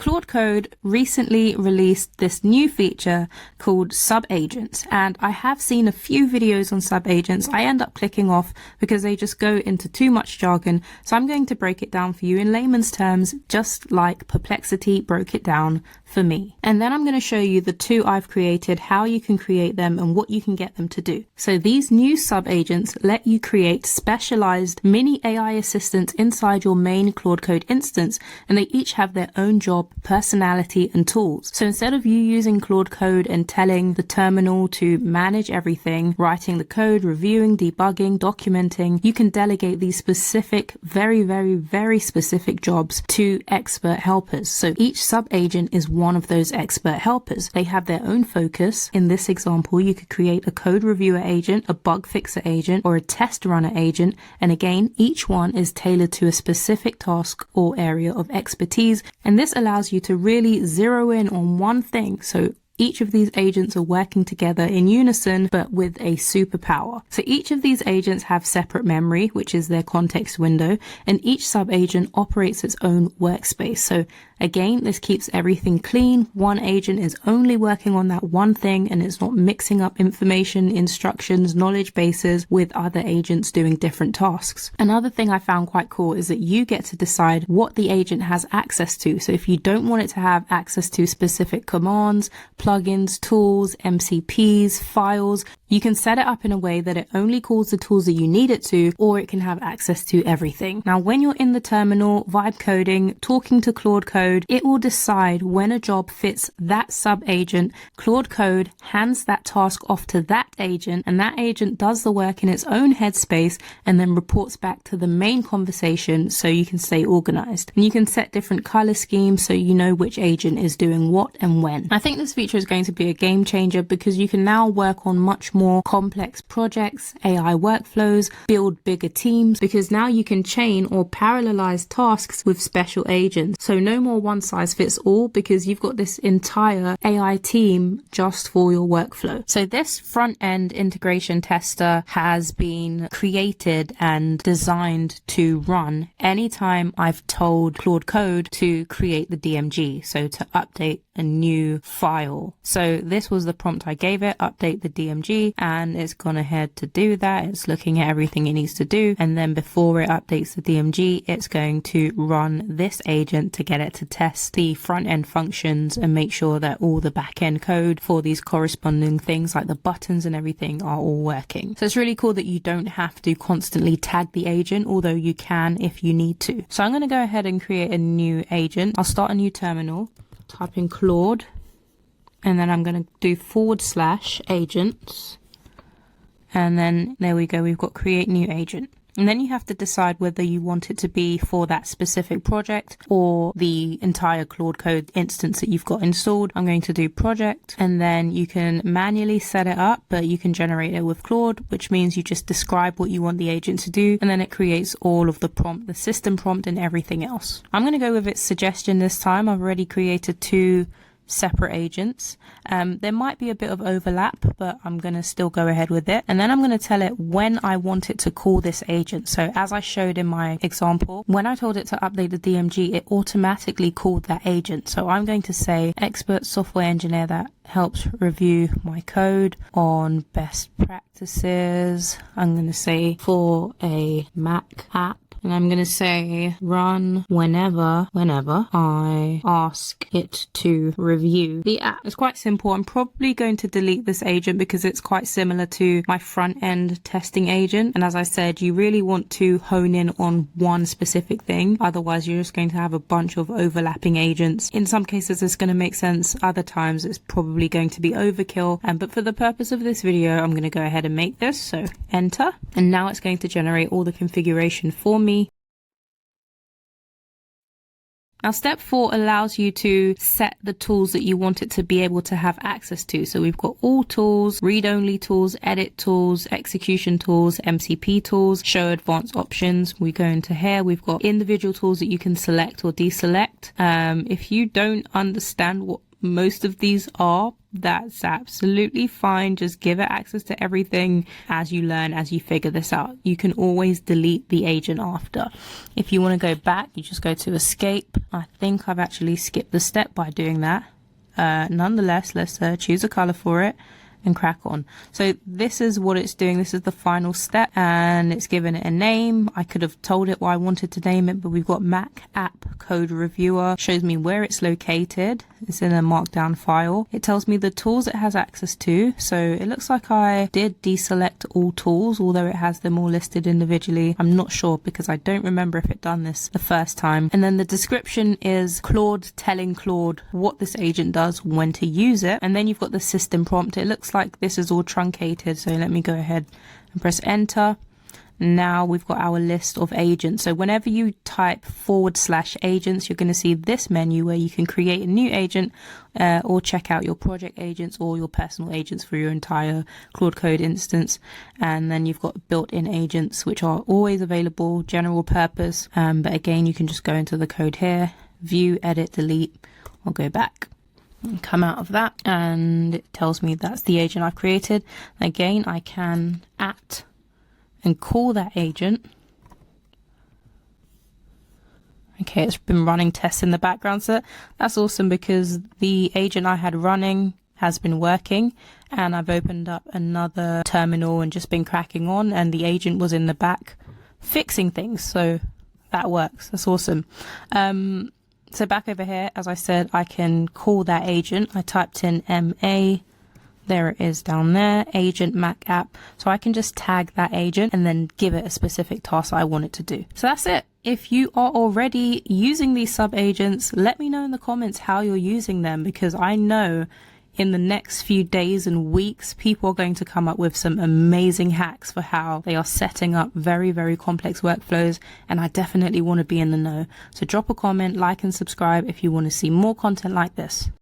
Claude Code recently released this new feature called Subagents, and I have seen a few videos on Subagents. I end up clicking off because they just go into too much jargon, so I'm going to break it down for you in layman's terms, just like Perplexity broke it down for me. And then I'm going to show you the two I've created, how you can create them and what you can get them to do. So these new subagents let you create specialized mini AI assistants inside your main Claude Code instance, and they each have their own job, personality and tools. So instead of you using Claude Code and telling the terminal to manage everything, writing the code, reviewing, debugging, documenting, you can delegate these specific, very specific jobs to expert helpers. So each subagent is one of those expert helpers. They have their own focus. In this example, you could create a code reviewer agent, a bug fixer agent, or a test runner agent. And again, each one is tailored to a specific task or area of expertise. And this allows you to really zero in on one thing. So each of these agents are working together in unison, but with a superpower. So each of these agents have separate memory, which is their context window, and each subagent operates its own workspace. So again, this keeps everything clean. One agent is only working on that one thing, and it's not mixing up information, instructions, knowledge bases with other agents doing different tasks. Another thing I found quite cool is that you get to decide what the agent has access to. So if you don't want it to have access to specific commands, plugins, tools, MCPs, files, you can set it up in a way that it only calls the tools that you need it to, or it can have access to everything. Now, when you're in the terminal, vibe coding, talking to Claude Code, it will decide when a job fits that sub-agent. Claude Code hands that task off to that agent, and that agent does the work in its own headspace and then reports back to the main conversation so you can stay organized. And you can set different color schemes so you know which agent is doing what and when. I think this feature is going to be a game changer because you can now work on much more complex projects, AI workflows, build bigger teams, because now you can chain or parallelize tasks with special agents. So no more one size fits all, because you've got this entire AI team just for your workflow. So this front end integration tester has been created and designed to run anytime I've told Claude Code to create the DMG, so to update a new file. So this was the prompt I gave it, update the DMG, and it's gone ahead to do that. It's looking at everything it needs to do, and then before it updates the DMG, it's going to run this agent to get it to test the front end functions and make sure that all the back end code for these corresponding things like the buttons and everything are all working. So it's really cool that you don't have to constantly tag the agent, although you can if you need to. So I'm going to go ahead and create a new agent. I'll start a new terminal, type in Claude, and then I'm going to do /agents, and then there we go, we've got create new agent. And then you have to decide whether you want it to be for that specific project or the entire Claude Code instance that you've got installed. I'm going to do project, and then you can manually set it up, but you can generate it with Claude, which means you just describe what you want the agent to do, and then it creates all of the prompt, the system prompt and everything else. I'm going to go with its suggestion this time. I've already created two separate agents. There might be a bit of overlap, but I'm going to still go ahead with it. And then I'm going to tell it when I want it to call this agent. So as I showed in my example, when I told it to update the DMG, it automatically called that agent. So I'm going to say expert software engineer that helps review my code on best practices. I'm going to say for a Mac app. And I'm going to say run whenever I ask it to review the app. It's quite simple. I'm probably going to delete this agent because it's quite similar to my front end testing agent. And as I said, you really want to hone in on one specific thing. Otherwise, you're just going to have a bunch of overlapping agents. In some cases, it's going to make sense. Other times, it's probably going to be overkill. But for the purpose of this video, I'm going to go ahead and make this. So enter. And now it's going to generate all the configuration for me. Now, step 4 allows you to set the tools that you want it to be able to have access to. So we've got all tools, read-only tools, edit tools, execution tools, MCP tools, show advanced options. We go into here, we've got individual tools that you can select or deselect. If you don't understand what most of these are, That's absolutely fine. Just give it access to everything as you learn, as you figure this out. You can always delete the agent after. If you want to go back, you just go to escape. I think I've actually skipped the step by doing that. Nonetheless, let's choose a color for it and crack on. So this is what it's doing. This is the final step, and it's given it a name. I could have told it what I wanted to name it, but we've got Mac App Code Reviewer. Shows me where it's located. It's in a markdown file. It tells me the tools it has access to. So it looks like I did deselect all tools, although it has them all listed individually. I'm not sure because I don't remember if it done this the first time. And then the description is Claude telling Claude what this agent does, when to use it. And then you've got the system prompt. It looks like this is all truncated, so let me go ahead and press enter. Now we've got our list of agents. So whenever you type /agents, you're going to see this menu where you can create a new agent or check out your project agents or your personal agents for your entire Claude Code instance. And then you've got built-in agents, which are always available, general purpose. But again, you can just go into the code here, view, edit, delete, or go back. Come out of that, and it tells me that's the agent I've created. Again, I can and call that agent. Okay, it's been running tests in the background, so that's awesome because the agent I had running has been working, and I've opened up another terminal and just been cracking on, and the agent was in the back fixing things, so that works. That's awesome. So back over here, as I said, I can call that agent. I typed in MA, there it is down there, agent Mac app. So I can just tag that agent and then give it a specific task I want it to do. So that's it. If you are already using these sub agents, let me know in the comments how you're using them, because I know in the next few days and weeks, people are going to come up with some amazing hacks for how they are setting up very, very complex workflows. And I definitely want to be in the know. So drop a comment, like and subscribe if you want to see more content like this.